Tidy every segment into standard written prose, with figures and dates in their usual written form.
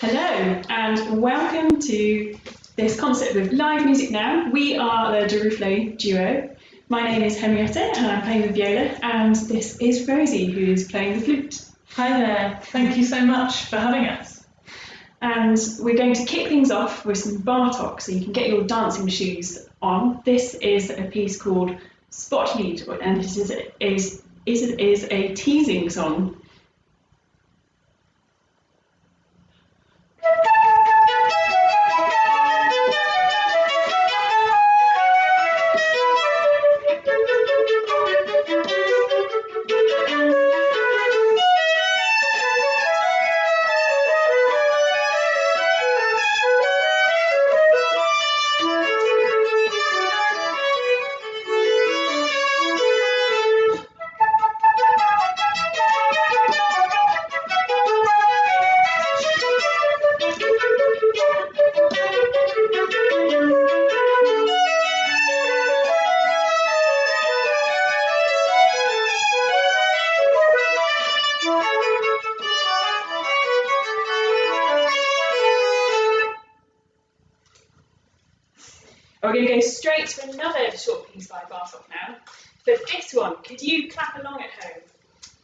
Hello and welcome to this concert with live music now. We are the Durufle Duo. My name is Henriette and I'm playing the viola, and this is Rosie who is playing the flute. Hi there, thank you so much for having us. And we're going to kick things off with some Bartok so you can get your dancing shoes on. This is a piece called Spotlied, and it is a teasing song. We're going to go straight to another short piece by Bartok now. But this one, could you clap along at home?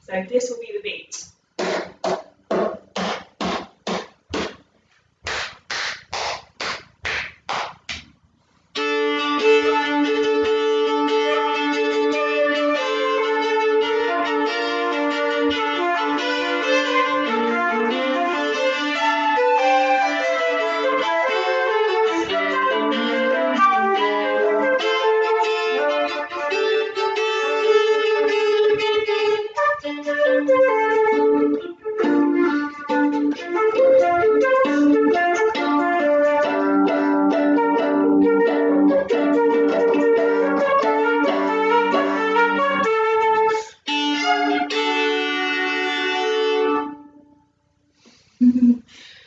So this will be the beat.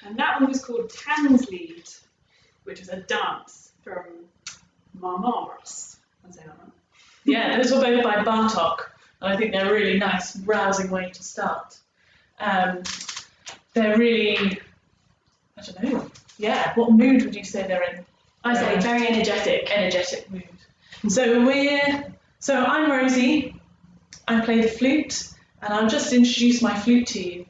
And that one was called Tanslied, which is a dance from Marmaris. I'll say that one. Yeah, those were both by Bartok, and I think they're a really nice, rousing way to start. They're really, I don't know, yeah, what mood would you say they're in? I say very energetic. Energetic mood. So I'm Rosie, I play the flute, and I'll just introduce my flute to you.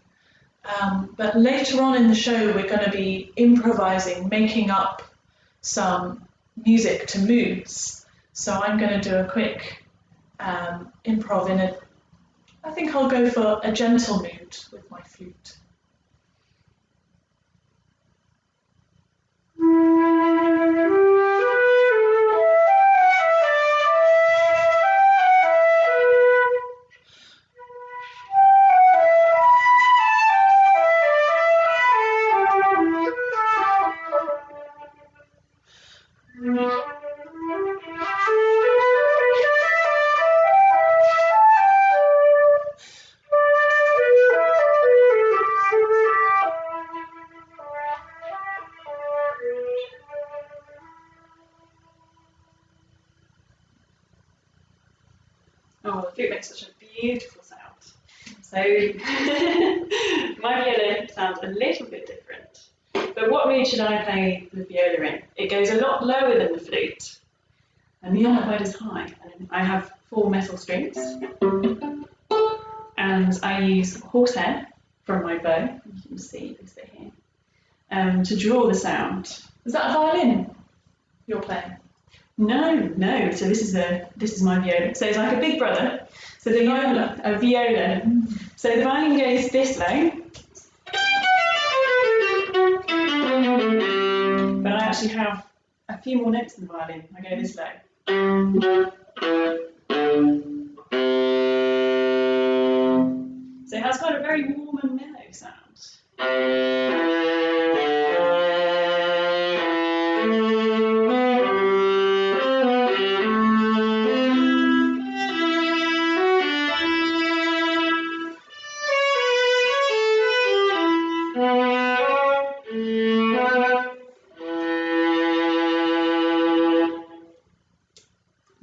But later on in the show, we're going to be improvising, making up some music to moods. So I'm going to do a quick improv I think I'll go for a gentle mood with my flute. Oh, the flute makes such a beautiful sound. So my viola sounds a little bit different. But what mood should I play the viola in? It goes a lot lower than the flute, and not quite as high. And I have 4 metal strings, and I use horsehair from my bow. You can see this bit here, to draw the sound. Is that a violin you're playing? No. So this is my viola. So it's like a big brother. So the viola, a viola. So the violin goes this low, but I actually have a few more notes in the violin. I go this low. So it has got a very warm and mellow sound.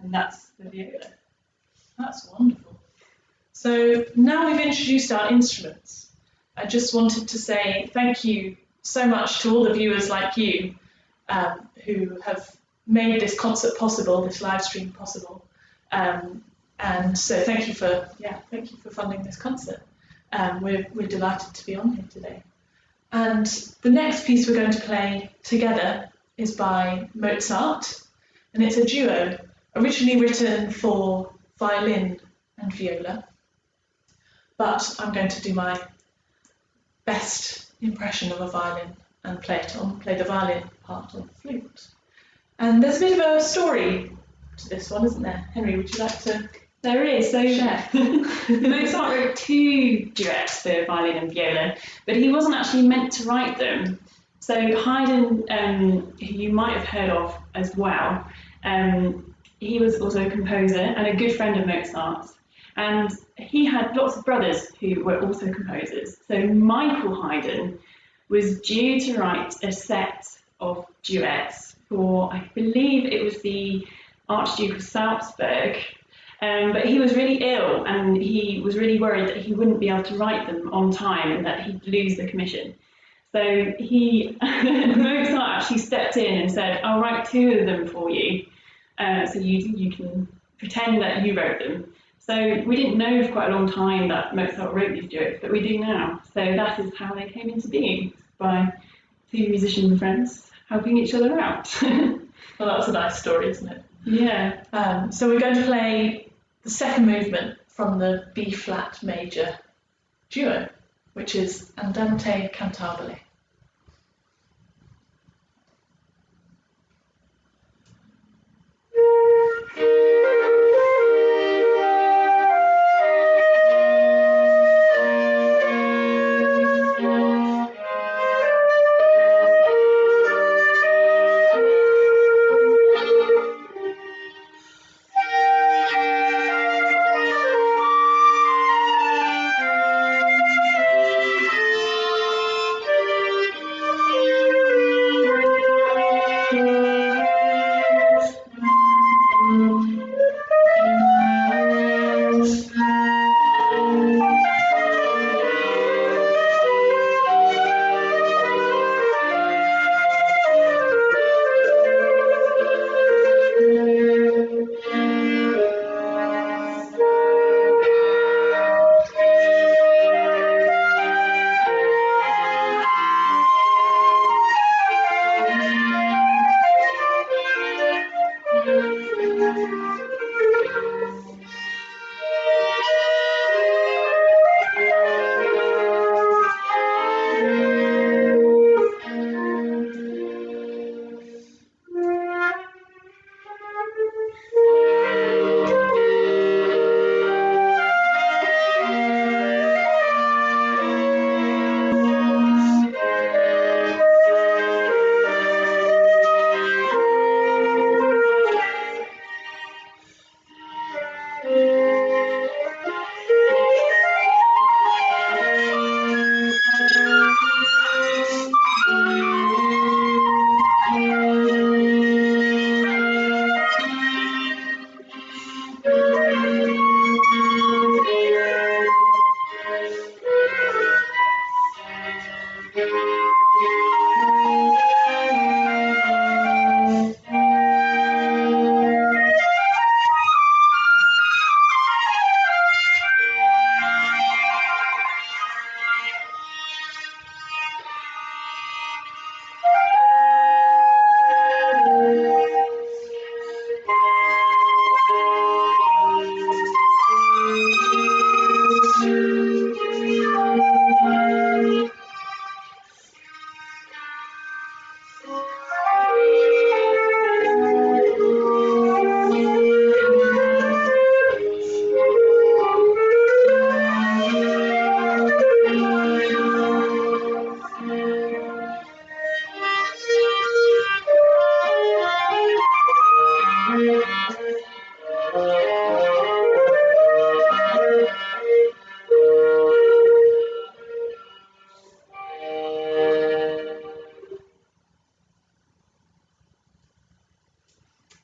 And that's the viola. That's wonderful. So now we've introduced our instruments, I just wanted to say thank you so much to all the viewers like you who have made this concert possible, this live stream possible. And so thank you for funding this concert. We're delighted to be on here today. And the next piece we're going to play together is by Mozart, and it's a duo originally written for violin and viola. But I'm going to do my best impression of a violin and play the violin part on the flute. And there's a bit of a story to this one, isn't there? Henry, would you like to? There is. So share? Mozart wrote 2 duets for violin and viola, but he wasn't actually meant to write them. So Haydn, who you might have heard of as well, he was also a composer and a good friend of Mozart's. And he had lots of brothers who were also composers. So Michael Haydn was due to write a set of duets for, I believe it was the Archduke of Salzburg, but he was really ill and he was really worried that he wouldn't be able to write them on time and that he'd lose the commission. So Mozart actually stepped in and said, I'll write 2 of them for you, so you can pretend that you wrote them. So we didn't know for quite a long time that Mozart wrote these duets, but we do now. So that is how they came into being, by 2 musician friends helping each other out. Well, that's a nice story, isn't it? Yeah. So we're going to play the second movement from the B-flat major duo, which is Andante Cantabile.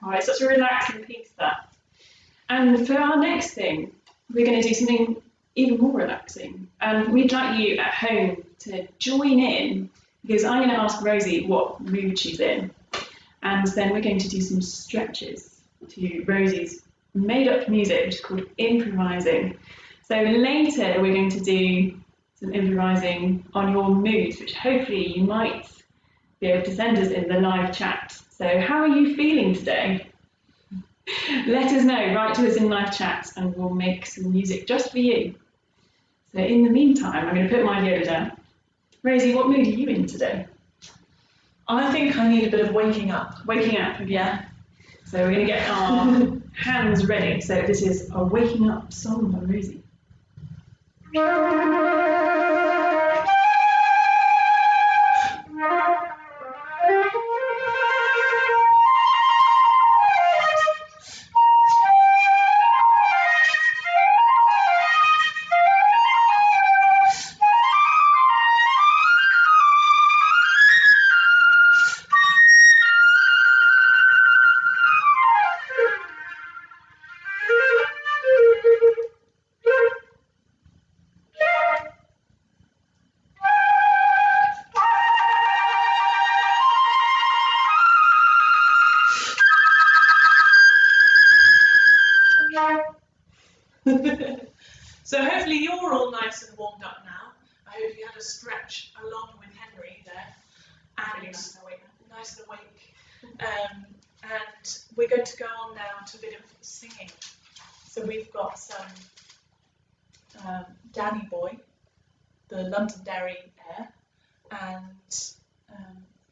Oh, it's such a relaxing piece, that. And for our next thing, we're going to do something even more relaxing. And we'd like you at home to join in because I'm going to ask Rosie what mood she's in, and then we're going to do some stretches to Rosie's made-up music, which is called improvising. So later we're going to do some improvising on your moods, which hopefully you might be able to send us in the live chat. So how are you feeling today? Let us know, write to us in live chat and we'll make some music just for you. So in the meantime, I'm going to put my viola down. Rosie, what mood are you in today? I think I need a bit of waking up. Waking up, yeah. So we're going to get our hands ready. So this is a waking up song by Rosie. So hopefully you're all nice and warmed up now. I hope you had a stretch along with Henry there. And nice and awake. And we're going to go on now to a bit of singing. So we've got some Danny Boy, the Londonderry air, and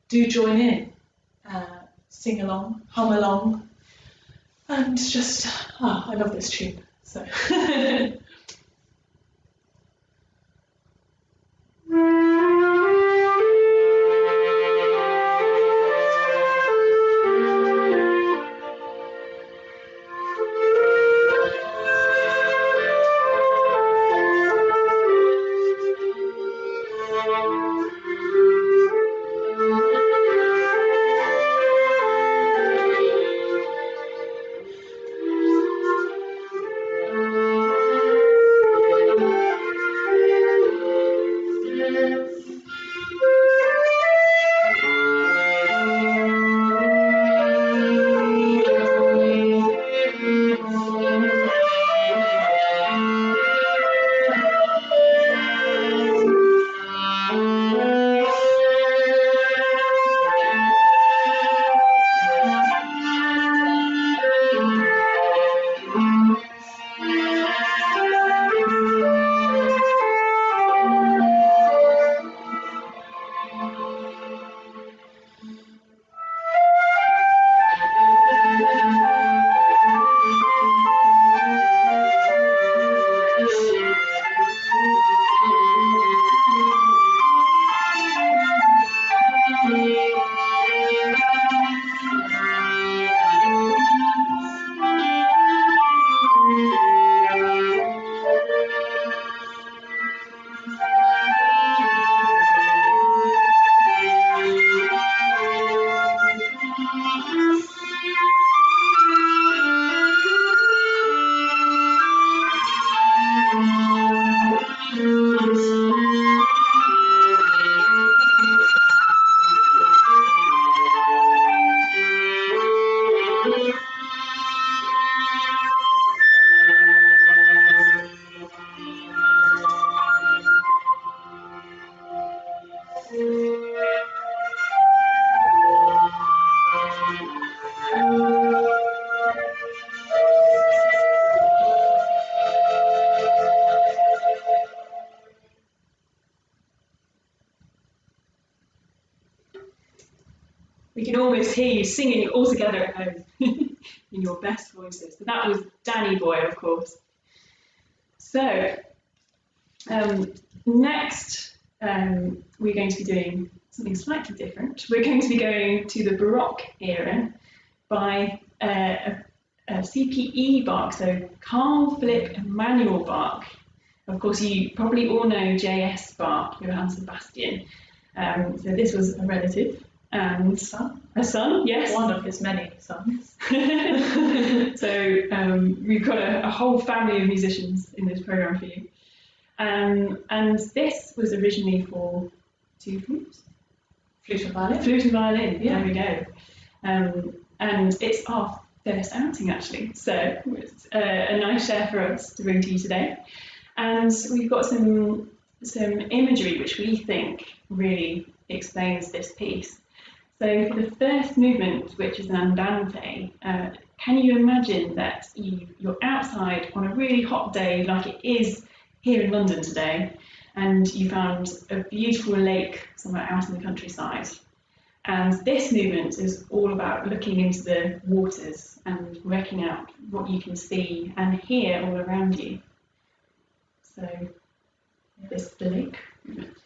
do join in, sing along, hum along, and just, I love this tune. So. We can almost hear you singing all together at home in your best voices. But that was Danny Boy, of course. So, next we're going to be doing something slightly different. We're going to be going to the Baroque era by a CPE Bach, so Carl Philipp Emanuel Bach. Of course, you probably all know J.S. Bach, Johann Sebastian. So this was a relative and a son, yes. One of his many sons. So we've got a whole family of musicians in this programme for you. And this was originally for two flutes, Flute and violin. Flute and violin, Yeah. there we go. And it's our first outing actually, so it's a nice share for us to bring to you today. And we've got some imagery which we think really explains this piece. So for the first movement, which is an andante, can you imagine that you're outside on a really hot day like it is here in London today, and you found a beautiful lake somewhere out in the countryside. And this movement is all about looking into the waters and working out what you can see and hear all around you. So this is the lake movement.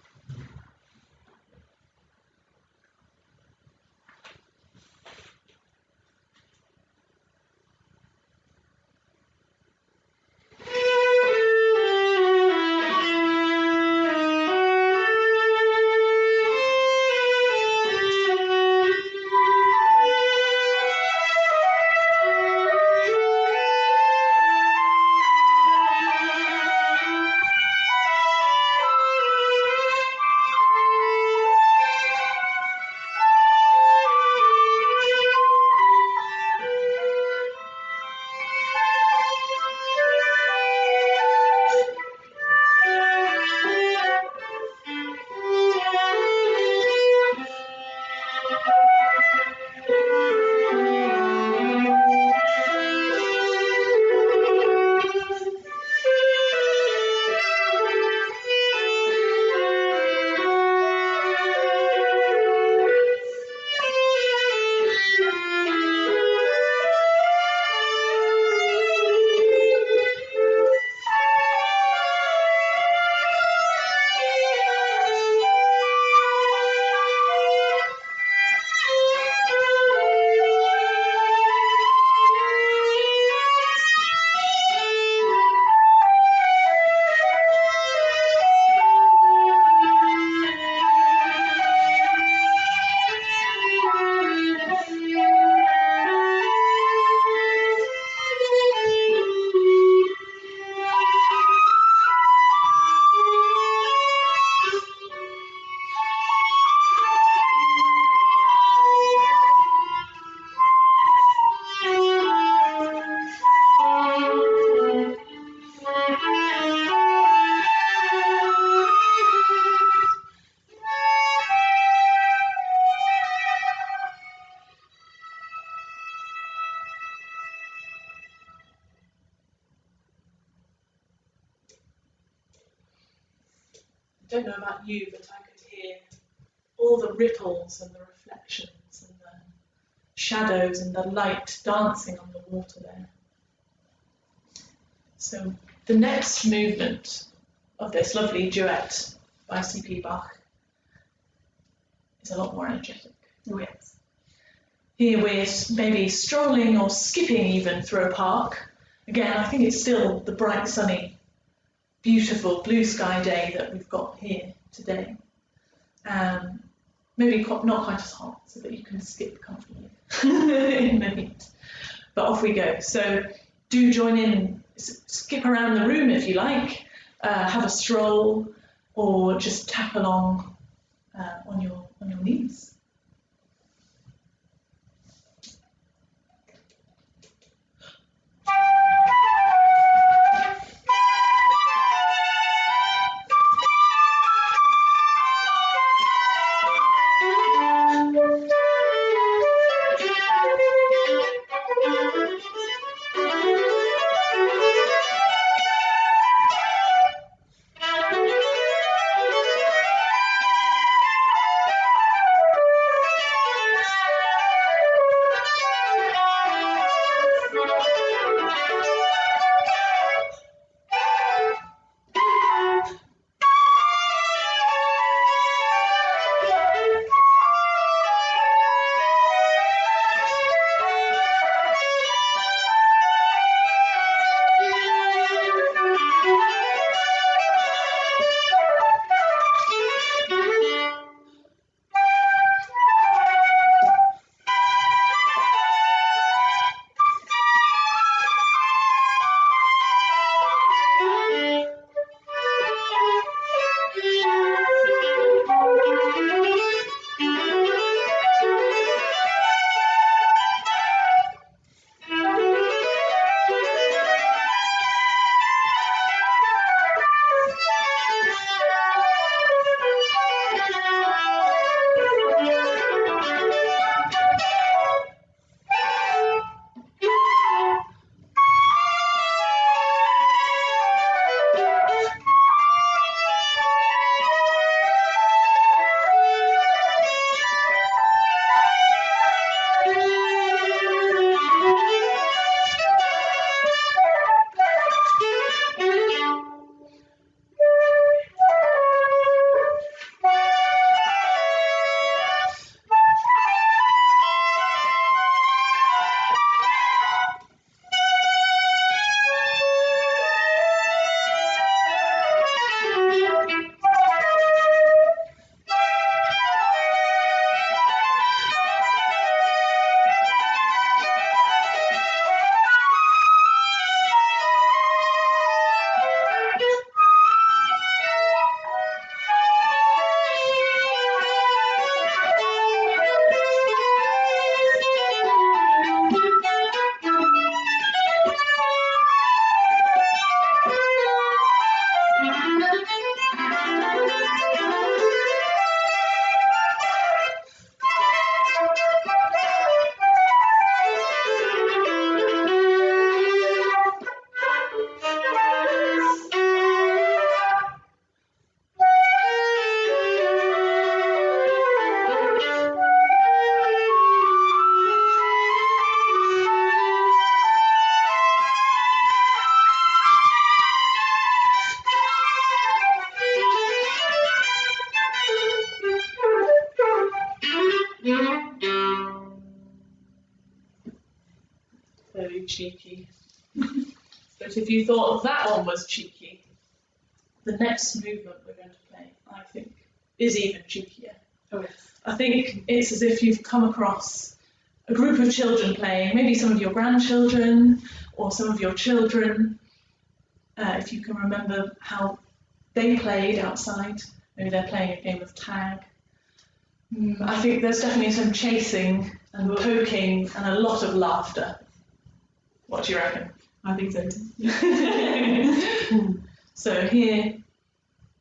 I don't know about you, but I could hear all the ripples and the reflections and the shadows and the light dancing on the water there. So the next movement of this lovely duet by C.P. Bach is a lot more energetic. Oh yes. Here we're maybe strolling or skipping even through a park. Again, I think it's still the bright, sunny, beautiful blue sky day that we've got here today. Maybe not quite as hot, so that you can skip comfortably in the heat. But off we go. So do join in, skip around the room if you like, have a stroll, or just tap along on your knees. very cheeky. But if you thought that one was cheeky, the next movement we're going to play, I think, is even cheekier. Oh, yes. I think it's as if you've come across a group of children playing, maybe some of your grandchildren or some of your children, if you can remember how they played outside. Maybe they're playing a game of tag. I think there's definitely some chasing and poking and a lot of laughter. What do you reckon? I think so. So here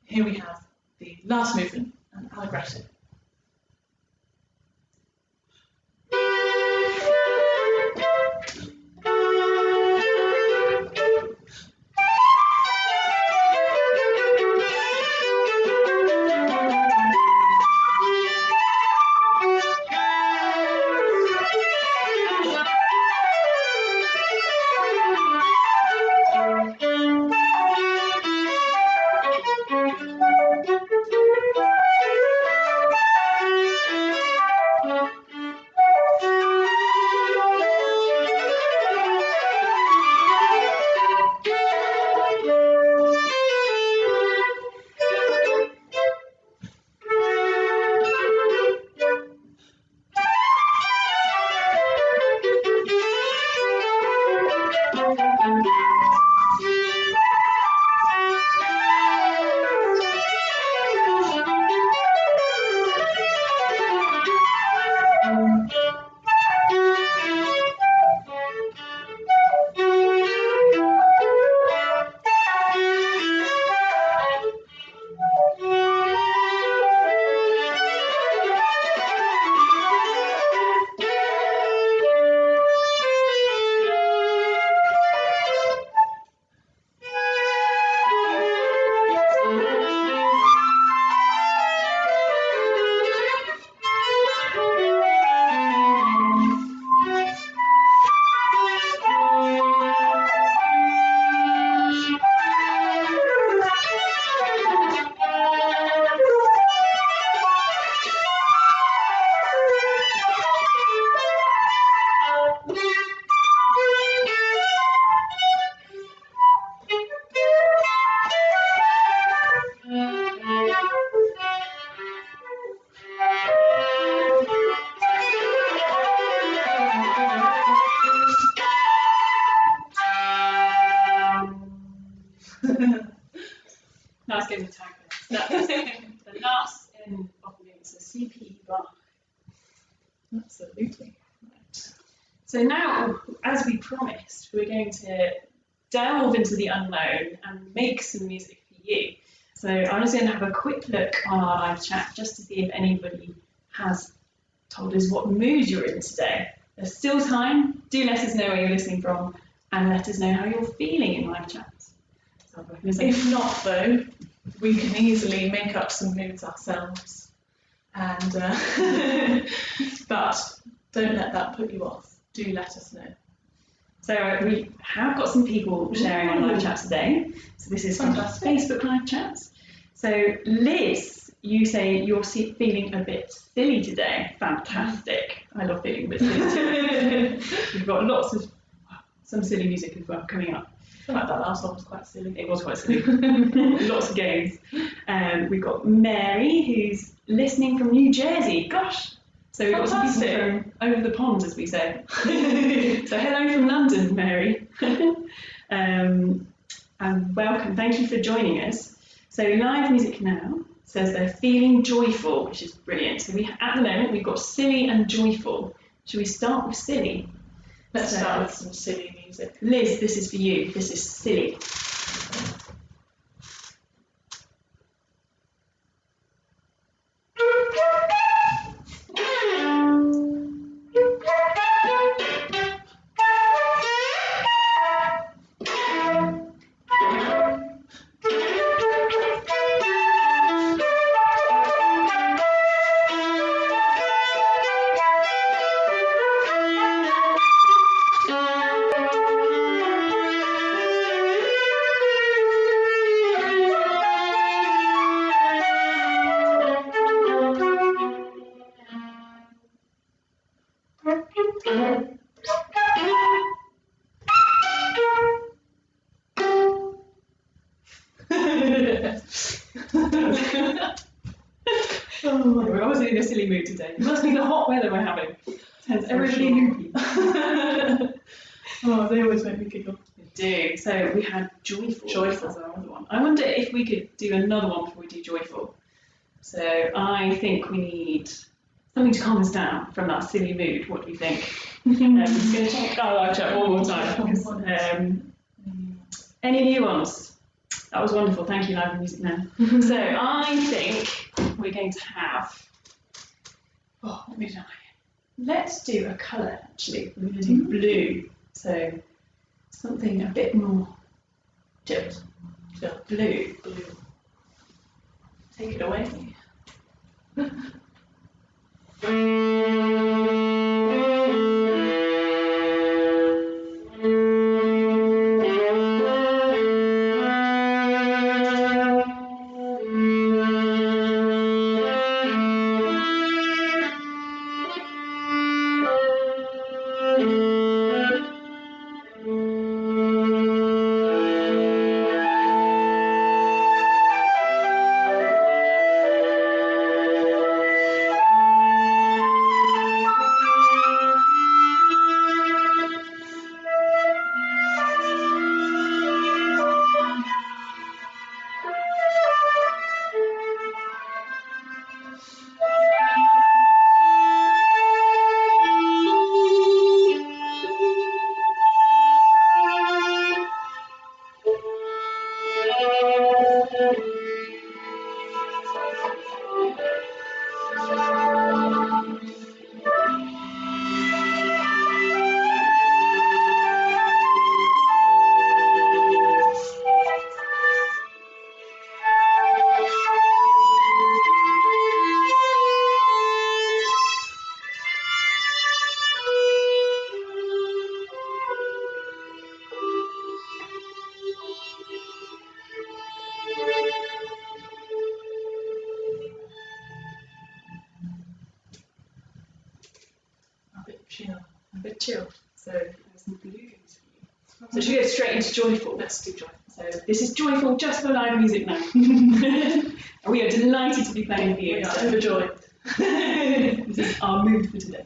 we have the last movement, an allegretto. Nice game of tag. That's the last in of the game. It's a CP bar. Absolutely. Right. So now, as we promised, we're going to delve into the unknown and make some music for you. So I'm just going to have a quick look on our live chat just to see if anybody has told us what mood you're in today. There's still time. Do let us know where you're listening from and let us know how you're feeling in live chat. So if not, though, we can easily make up some moods ourselves. And but don't let that put you off. Do let us know. So we have got some people sharing on live chat today. So this is from Facebook live chats. So Liz, you say you're feeling a bit silly today. Fantastic. I love feeling a bit silly. We've got lots of some silly music as well coming up. I feel like that last one was quite silly. It was quite silly. Lots of games. We've got Mary, who's listening from New Jersey. Gosh. So we've got some people from over the pond, as we say. So hello from London, Mary. And welcome. Thank you for joining us. So Live Music Now says they're feeling joyful, which is brilliant. So at the moment we've got silly and joyful. Should we start with silly? Let's start with some silly music. Liz, this is for you. This is silly. silly mood today. It must be the hot weather we're having. Hence everybody loopy. Oh, they always make me giggle. They do. So we had Joyful as our other one. I wonder if we could do another one before we do Joyful. So I think we need something to calm us down from that silly mood. What do you think? It's going to check our live chat one more time. Any new ones? That was wonderful. Thank you, Live Music Now. So I think we're going to have. Oh, what did I? Let's do a colour actually. We're going to do blue. So something a bit more chilled. Blue. Take it away. A bit chill. So there's some blues for you. So should we go straight into Joyful? Let's do Joyful. So this is Joyful just for Live Music Now. And we are delighted to be playing for you. We are overjoyed. This is our mood for today.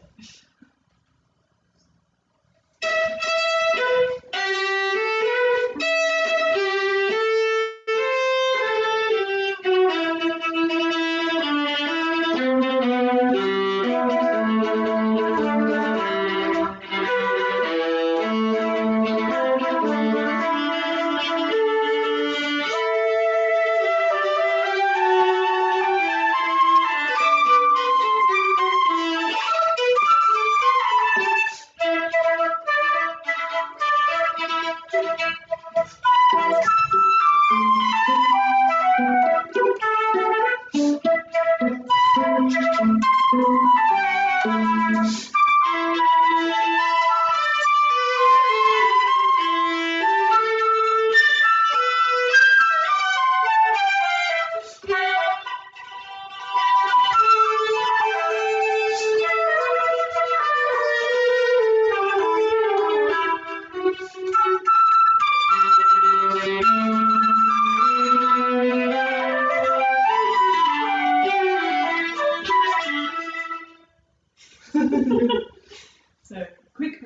So, quick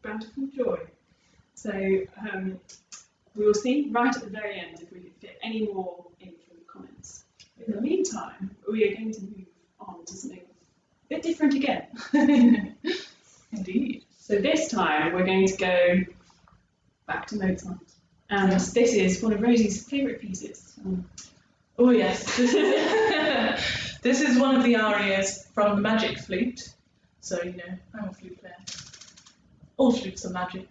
bountiful joy. So, we will see right at the very end if we can fit any more in from the comments. In the meantime, we are going to move on to something a bit different again. Indeed. So this time we're going to go back to Mozart. And this is one of Rosie's favourite pieces. Oh yes, this is one of the arias from the Magic Flute. So, you know, I'm a flute player. All flutes are magic.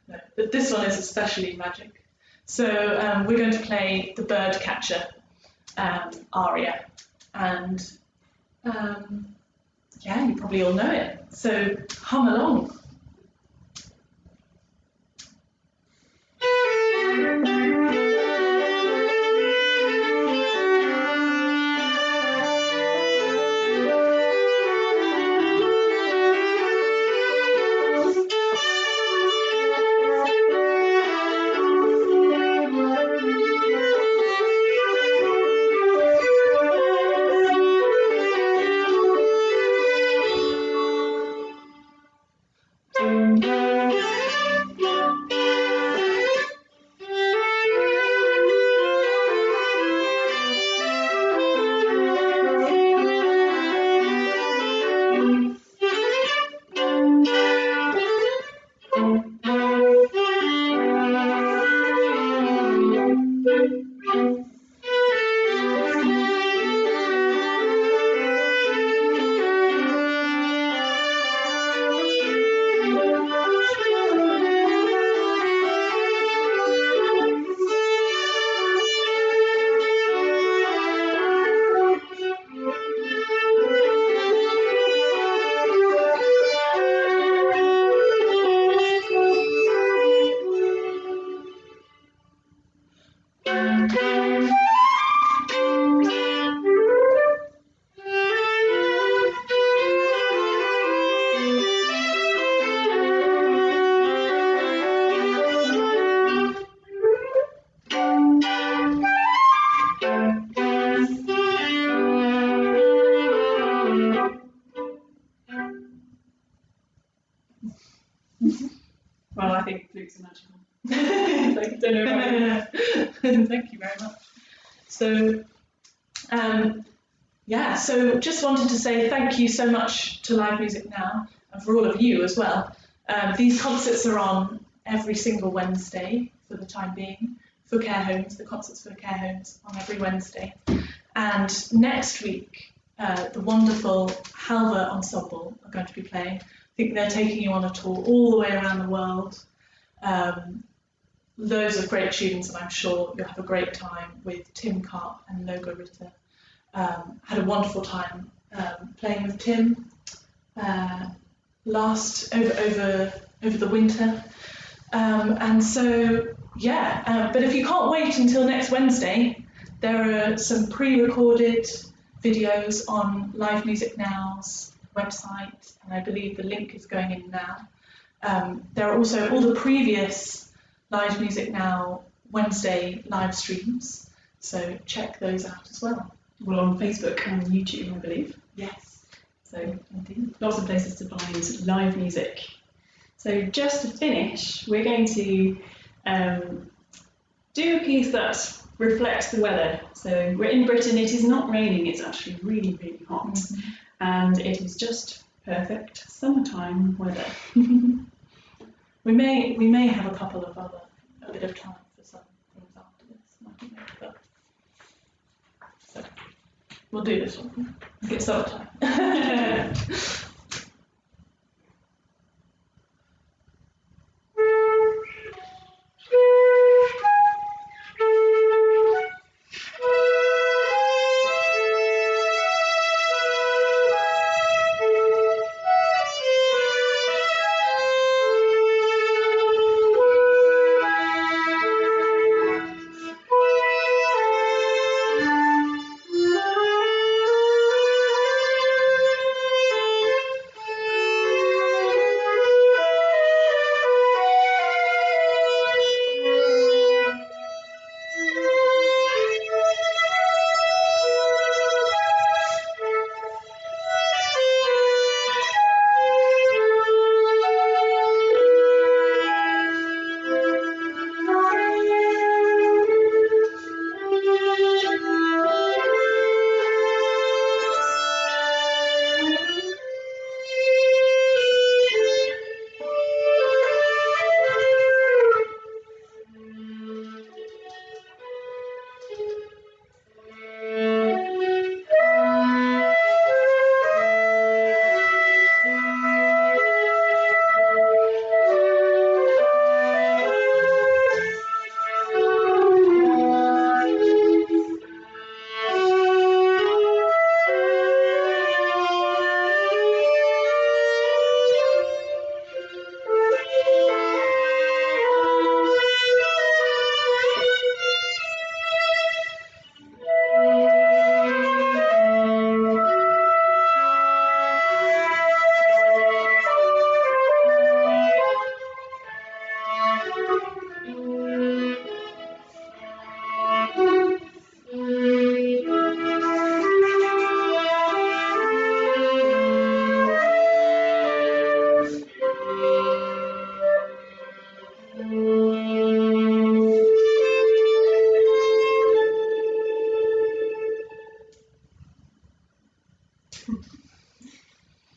No, but this one is especially magic. So we're going to play the Birdcatcher aria. And yeah, you probably all know it. So hum along. Well, I think flutes are magical. I don't know about you. Thank you very much. So, yeah, so just wanted to say thank you so much to Live Music Now and for all of you as well. These concerts are on every single Wednesday for the time being for care homes, the concerts for the care homes on every Wednesday. And next week, the wonderful Halva Ensemble are going to be playing. I think they're taking you on a tour all the way around the world. Loads of great tunes, and I'm sure you'll have a great time with Tim Karp and Noga Ritter. Had a wonderful time playing with Tim over the winter, and so yeah. But if you can't wait until next Wednesday, there are some pre-recorded videos on Live Music Now's website, and I believe the link is going in now. There are also all the previous Live Music Now Wednesday live streams, so check those out as well. Well, on Facebook and YouTube, I believe. Yes. So indeed, lots of places to find live music. So just to finish, we're going to do a piece that reflects the weather. So we're in Britain, it is not raining, it's actually really, really hot. Mm-hmm. And it is just perfect summertime weather. We may have a bit of time for some things after this, but so we'll do this one. Get summertime.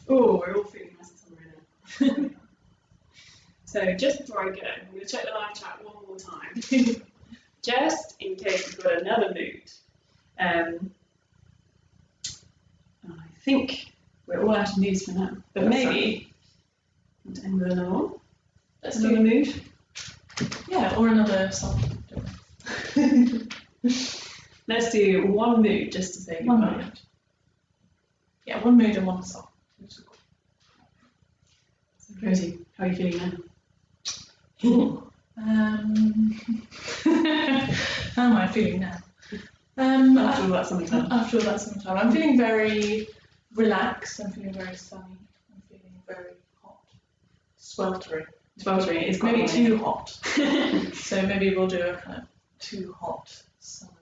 Oh, we're all feeling nice and summery now. So just before I go, I'm going to check the live chat one more time, just in case we've got another mood. I think we're all out of moods for now, but maybe want to end with another one. Let's another do mood. Yeah, or another song. Let's do one mood just to say One goodbye. mood. Yeah, one mood and one song. So, Rosie, how are you feeling now? How am I feeling now? After all that summertime. After all that summertime, I'm feeling very relaxed. I'm feeling very sunny. I'm feeling very hot, sweltering. Sweltering is quite Maybe nice. too hot. So maybe we'll do a kind of too hot, summery.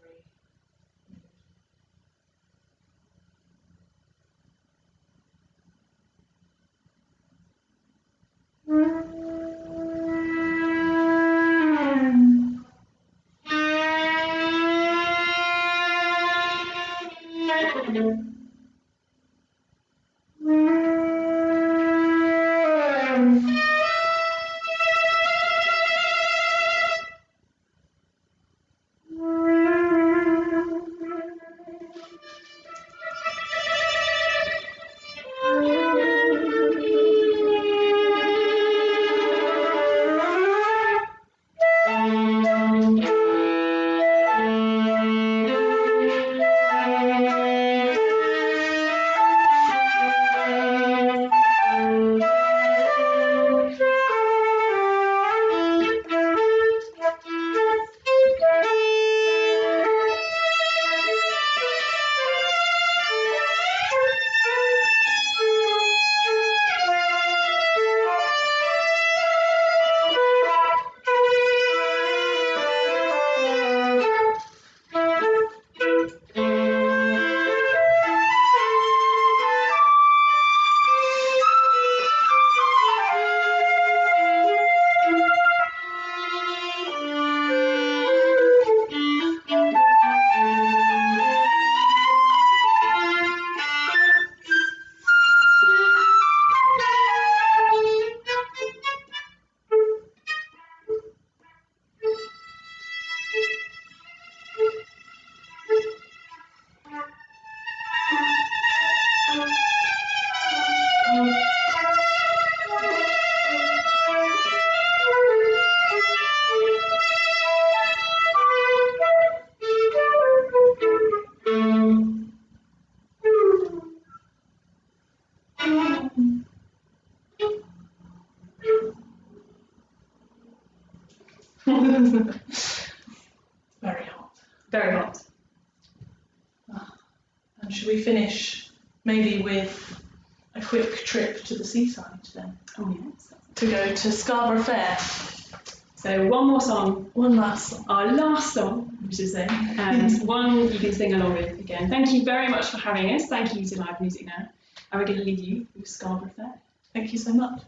Very hot. Very hot. And should we finish maybe with a quick trip to the seaside then? Oh yes. To go to Scarborough Fair. So one more song. One last song. Our last song, we should say, and one you can sing along with again. Thank you very much for having us. Thank you to Live Music Now. And we're going to leave you with Scarborough Fair. Thank you so much.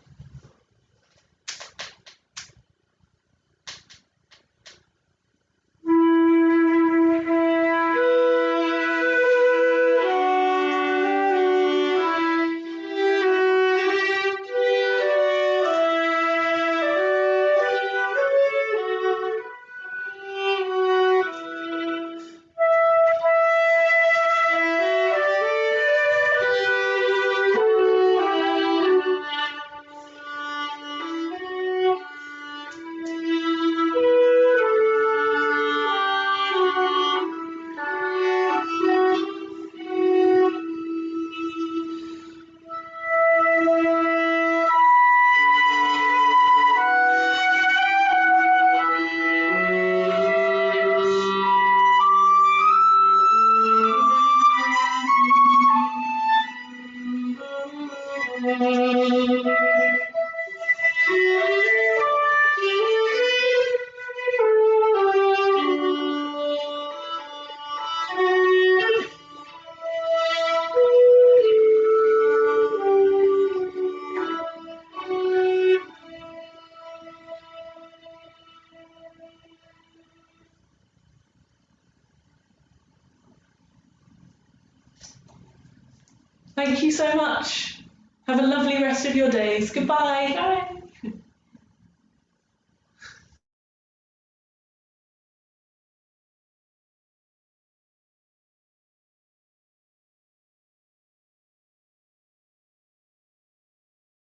Thank you so much. Have a lovely rest of your days. Goodbye. Bye.